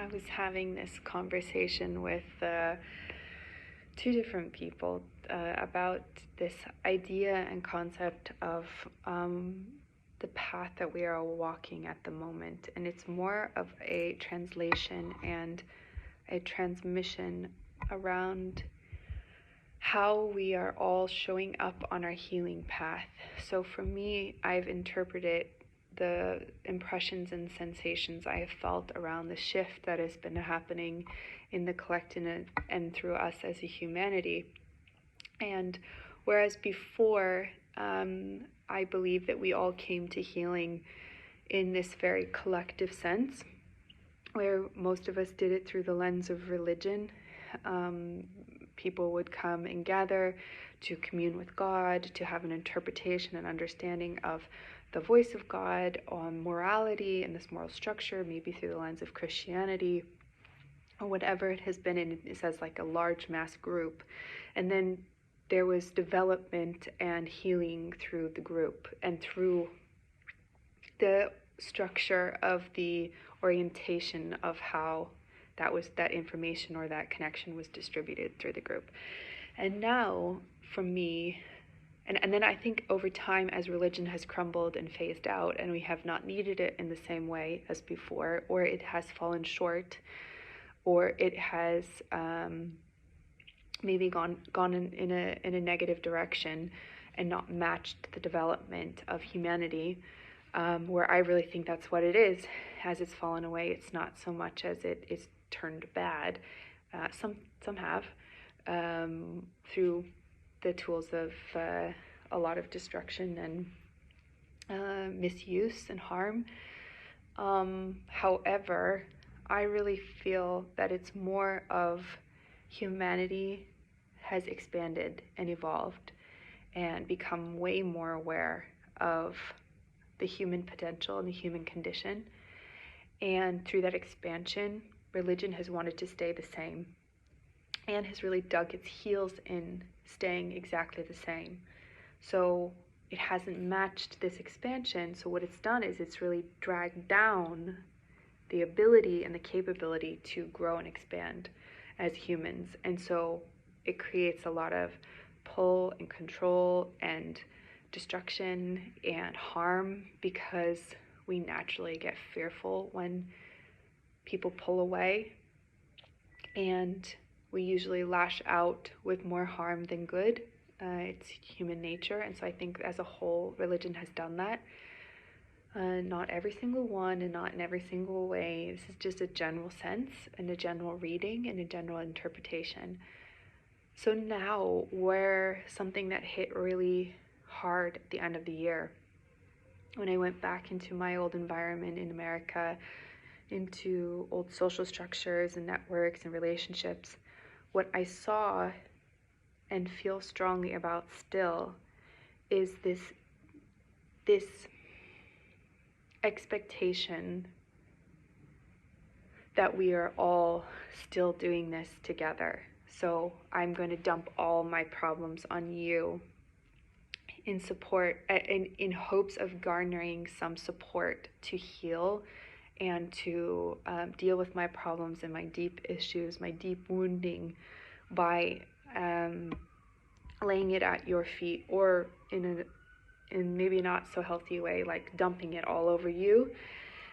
I was having this conversation with two different people about this idea and concept of the path that we are walking at the moment. And it's more of a translation and a transmission around how we are all showing up on our healing path. So for me, I've interpreted the impressions and sensations I have felt around the shift that has been happening in the collective and through us as a humanity. And whereas before, I believe that we all came to healing in this very collective sense, where most of us did it through the lens of religion. People would come and gather to commune with God, to have an interpretation and understanding of the voice of God, on morality and this moral structure, maybe through the lens of Christianity, or whatever it has been, and it says like a large mass group. And then there was development and healing through the group and through the structure of the orientation of how that information or that connection was distributed through the group. And now, for me, and then I think over time, as religion has crumbled and phased out, and we have not needed it in the same way as before, or it has fallen short, or it has maybe gone in a negative direction and not matched the development of humanity, where I really think that's what it is. As it's fallen away, it's not so much as it is turned bad. Some have, through the tools of a lot of destruction and misuse and harm. However, I really feel that it's more of humanity has expanded and evolved and become way more aware of the human potential and the human condition. And through that expansion, religion has wanted to stay the same and has really dug its heels in staying exactly the same. So it hasn't matched this expansion. So what it's done is it's really dragged down the ability and the capability to grow and expand as humans. And so it creates a lot of pull and control and destruction and harm, because we naturally get fearful when people pull away, and we usually lash out with more harm than good. It's human nature, and so I think as a whole, religion has done that. Not every single one and not in every single way. This is just a general sense and a general reading and a general interpretation. So now, where something that hit really hard at the end of the year, when I went back into my old environment in America, into old social structures and networks and relationships, what I saw and feel strongly about still is this expectation that we are all still doing this together. So I'm going to dump all my problems on you in support, in hopes of garnering some support to heal and to deal with my problems and my deep issues, my deep wounding, by laying it at your feet, or in maybe not so healthy way, like dumping it all over you.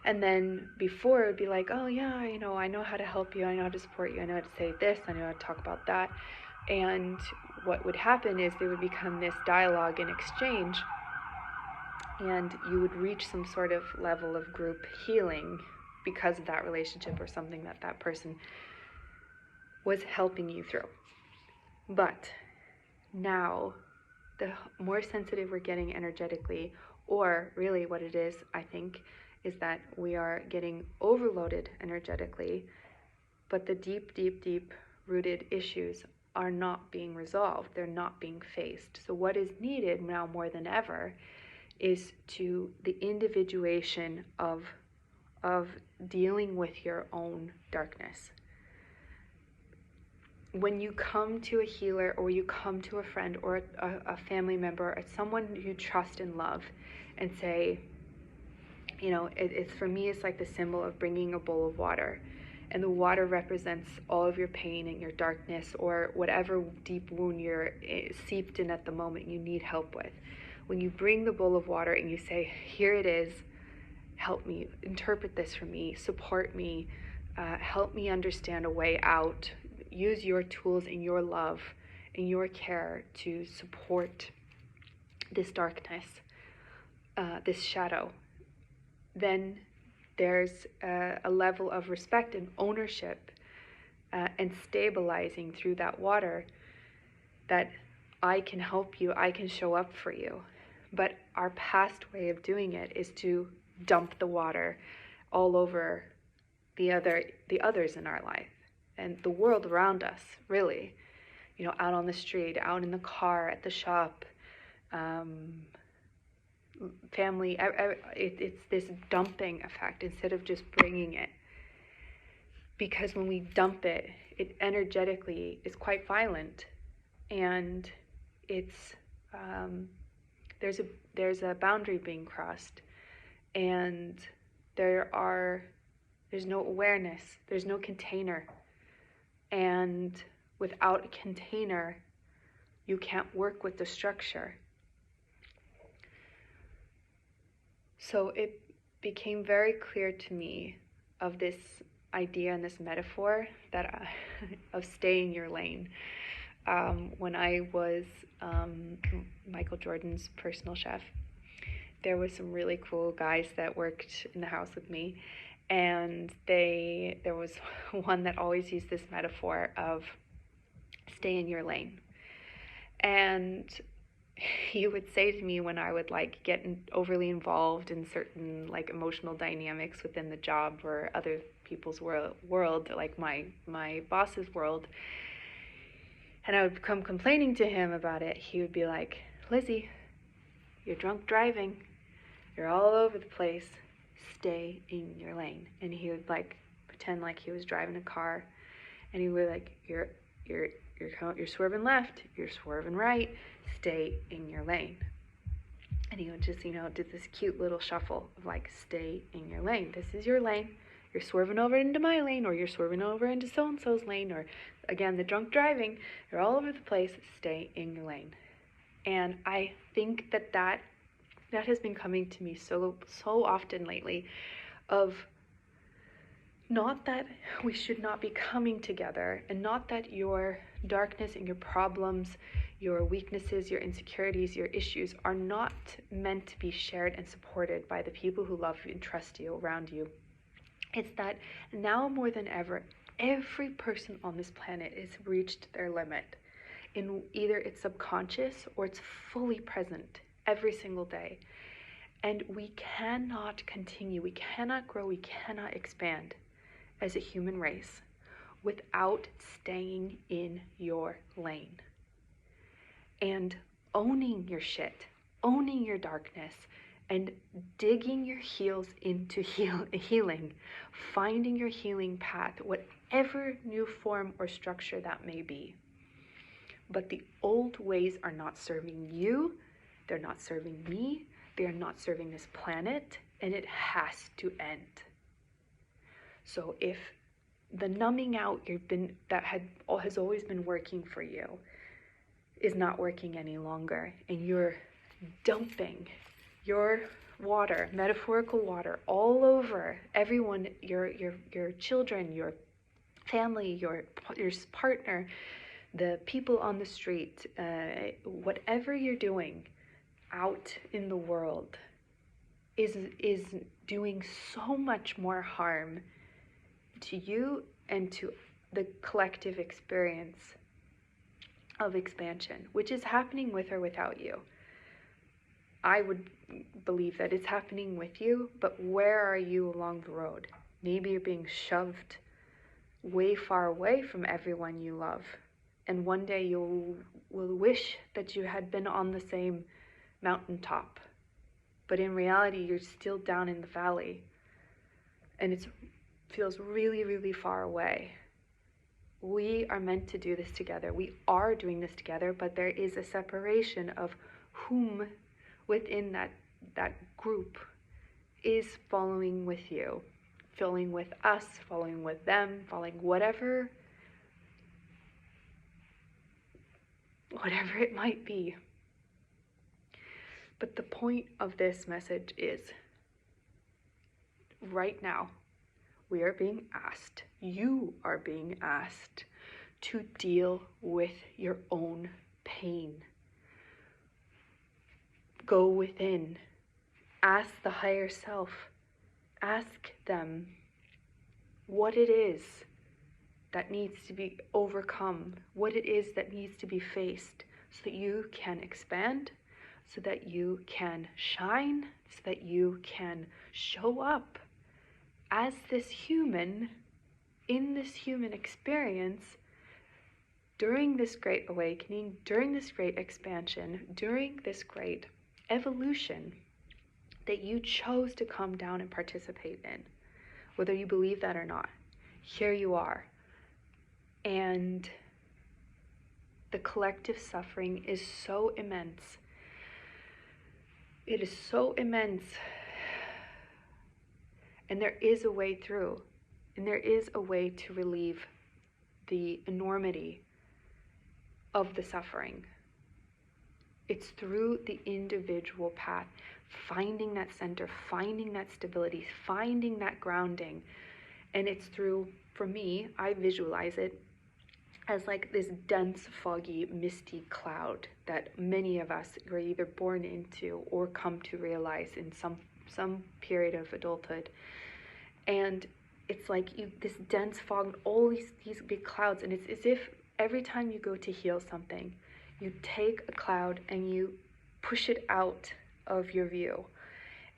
And then before, it would be like, oh yeah, I know how to help you, I know how to support you, I know how to say this, I know how to talk about that. And what would happen is there would become this dialogue and exchange, and you would reach some sort of level of group healing because of that relationship or something that person was helping you through. But now, the more sensitive we're getting energetically, or really what it is, I think, is that we are getting overloaded energetically, but the deep rooted issues are not being resolved. They're not being faced. So what is needed now more than ever is the individuation of dealing with your own darkness. When you come to a healer, or you come to a friend or a family member, or someone you trust and love, and say, it's for me, it's like the symbol of bringing a bowl of water. and the water represents all of your pain and your darkness, or whatever deep wound you're seeped in at the moment you need help with. When you bring the bowl of water and you say, here it is, help me, interpret this for me, support me, help me understand a way out, use your tools and your love and your care to support this darkness, this shadow, then there's a level of respect and ownership and stabilizing through that water that I can help you, I can show up for you. But our past way of doing it is to dump the water all over the others in our life and the world around us, really. You know, out on the street, out in the car, at the shop, family. It's this dumping effect instead of just bringing it. Because when we dump it, it energetically is quite violent, and it's there's a boundary being crossed, and there's no awareness, there's no container, and without a container, you can't work with the structure. So it became very clear to me of this idea and this metaphor that of stay in your lane. When I was Michael Jordan's personal chef, there were some really cool guys that worked in the house with me, and there was one that always used this metaphor of stay in your lane. And he would say to me when I would like get overly involved in certain like emotional dynamics within the job or other people's world, like my boss's world, and I would come complaining to him about it, he would be like, Lizzie, you're drunk driving, you're all over the place, stay in your lane. And he would like pretend like he was driving a car, and he would like, you're swerving left, you're swerving right, stay in your lane. And he would just, do this cute little shuffle of like, stay in your lane. This is your lane. You're swerving over into my lane, or you're swerving over into so-and-so's lane, or again, the drunk driving, you're all over the place, stay in your lane. And I think that has been coming to me so often lately, of not that we should not be coming together, and not that your darkness and your problems, your weaknesses, your insecurities, your issues are not meant to be shared and supported by the people who love you and trust you around you. It's that now more than ever, every person on this planet has reached their limit. In either it's subconscious or it's fully present every single day. And we cannot continue, we cannot grow, we cannot expand as a human race without staying in your lane and owning your shit, owning your darkness, and digging your heels into healing, finding your healing path, whatever new form or structure that may be. But the old ways are not serving you, they're not serving me, they are not serving this planet, and it has to end. So if the numbing out that has always been working for you is not working any longer, and you're dumping your water, metaphorical water, all over everyone, your children, your family, your partner, the people on the street, whatever you're doing out in the world is doing so much more harm to you and to the collective experience of expansion, which is happening with or without you. I would believe that it's happening with you, but where are you along the road? Maybe you're being shoved way far away from everyone you love, and one day you will wish that you had been on the same mountaintop, but in reality you're still down in the valley, and it feels really, really far away. We are meant to do this together. We are doing this together, but there is a separation of whom within that group is following with you, following with us, following with them, following whatever it might be. But the point of this message is, right now, we are being asked, you are being asked to deal with your own pain. Go within. Ask the higher self. Ask them what it is that needs to be overcome, what it is that needs to be faced, so that you can expand, so that you can shine, so that you can show up as this human, in this human experience, during this great awakening, during this great expansion, during this great evolution that you chose to come down and participate in, whether you believe that or not. Here you are. And the collective suffering is so immense. It is so immense. And there is a way through. And there is a way to relieve the enormity of the suffering. It's through the individual path, finding that center, finding that stability, finding that grounding. And it's through, for me, I visualize it as like this dense, foggy, misty cloud that many of us were either born into or come to realize in some period of adulthood. And it's like this dense fog, all these big clouds, and it's as if every time you go to heal something, you take a cloud and you push it out of your view.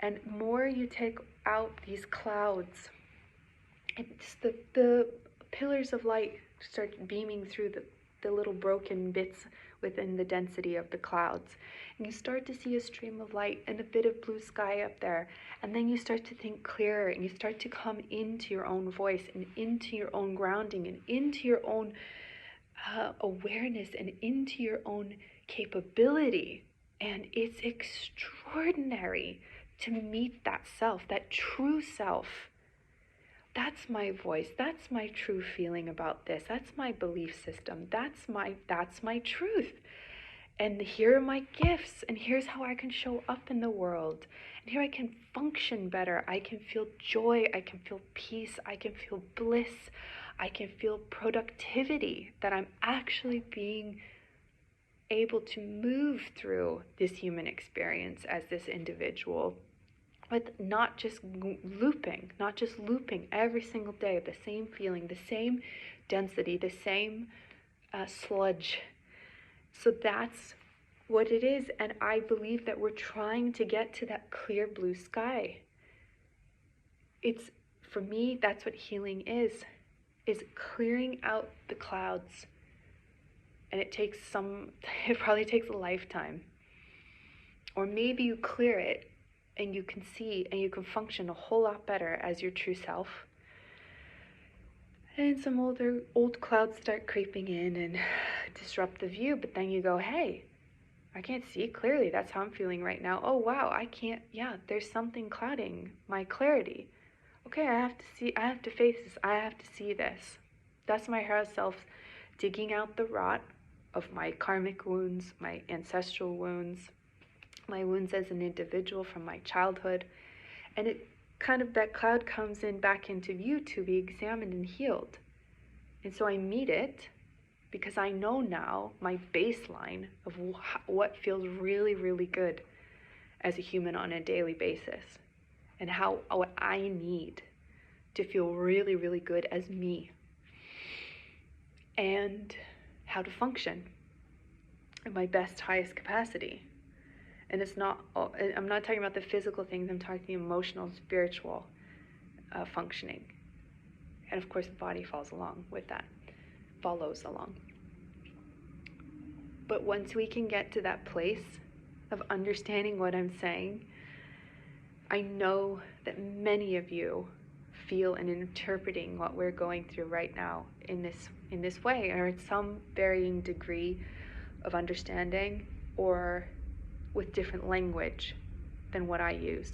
And more you take out these clouds, it's the pillars of light start beaming through the little broken bits within the density of the clouds. And you start to see a stream of light and a bit of blue sky up there. And then you start to think clearer, and you start to come into your own voice and into your own grounding and into your own awareness and into your own capability. And it's extraordinary to meet that self, that true self. That's my voice. That's my true feeling about this. That's my belief system. That's my truth. And here are my gifts. And here's how I can show up in the world. And here I can function better. I can feel joy. I can feel peace. I can feel bliss. I can feel productivity, that I'm actually being able to move through this human experience as this individual, with not just looping every single day, the same feeling, the same density, the same sludge. So that's what it is. And I believe that we're trying to get to that clear blue sky. It's, for me, that's what healing is clearing out the clouds. And it probably takes a lifetime. Or maybe you clear it and you can see and you can function a whole lot better as your true self. And some old clouds start creeping in and disrupt the view, but then you go, hey, I can't see clearly. That's how I'm feeling right now. Oh, wow, there's something clouding my clarity. Okay, I have to face this. I have to see this. That's my higher self digging out the rot of my karmic wounds, my ancestral wounds, my wounds as an individual from my childhood. And it that cloud comes in back into view to be examined and healed. And so I meet it because I know now my baseline of what feels really, really good as a human on a daily basis, and what I need to feel really, really good as me, and how to function at my best, highest capacity. And I'm not talking about the physical things, I'm talking emotional, spiritual functioning. And of course the body follows along. But once we can get to that place of understanding what I'm saying, I know that many of you feel and interpreting what we're going through right now in this way, or in some varying degree of understanding, or with different language than what I use.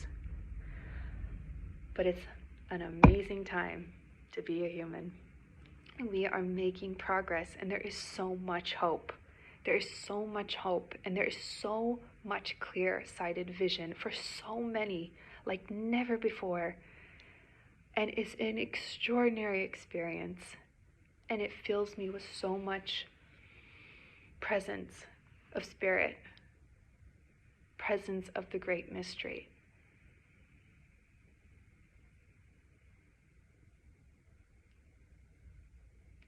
But it's an amazing time to be a human. We are making progress, and there is so much hope. There is so much hope, and there is so much clear-sighted vision for so many, like never before. And it's an extraordinary experience, and it fills me with so much presence of spirit, presence of the great mystery.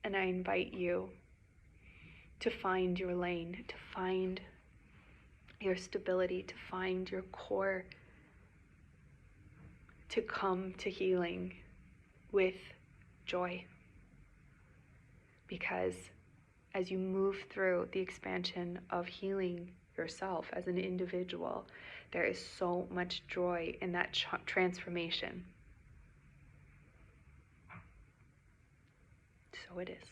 And I invite you to find your lane, to find your stability, to find your core, to come to healing with joy. Because as you move through the expansion of healing yourself as an individual, there is so much joy in that transformation. So it is.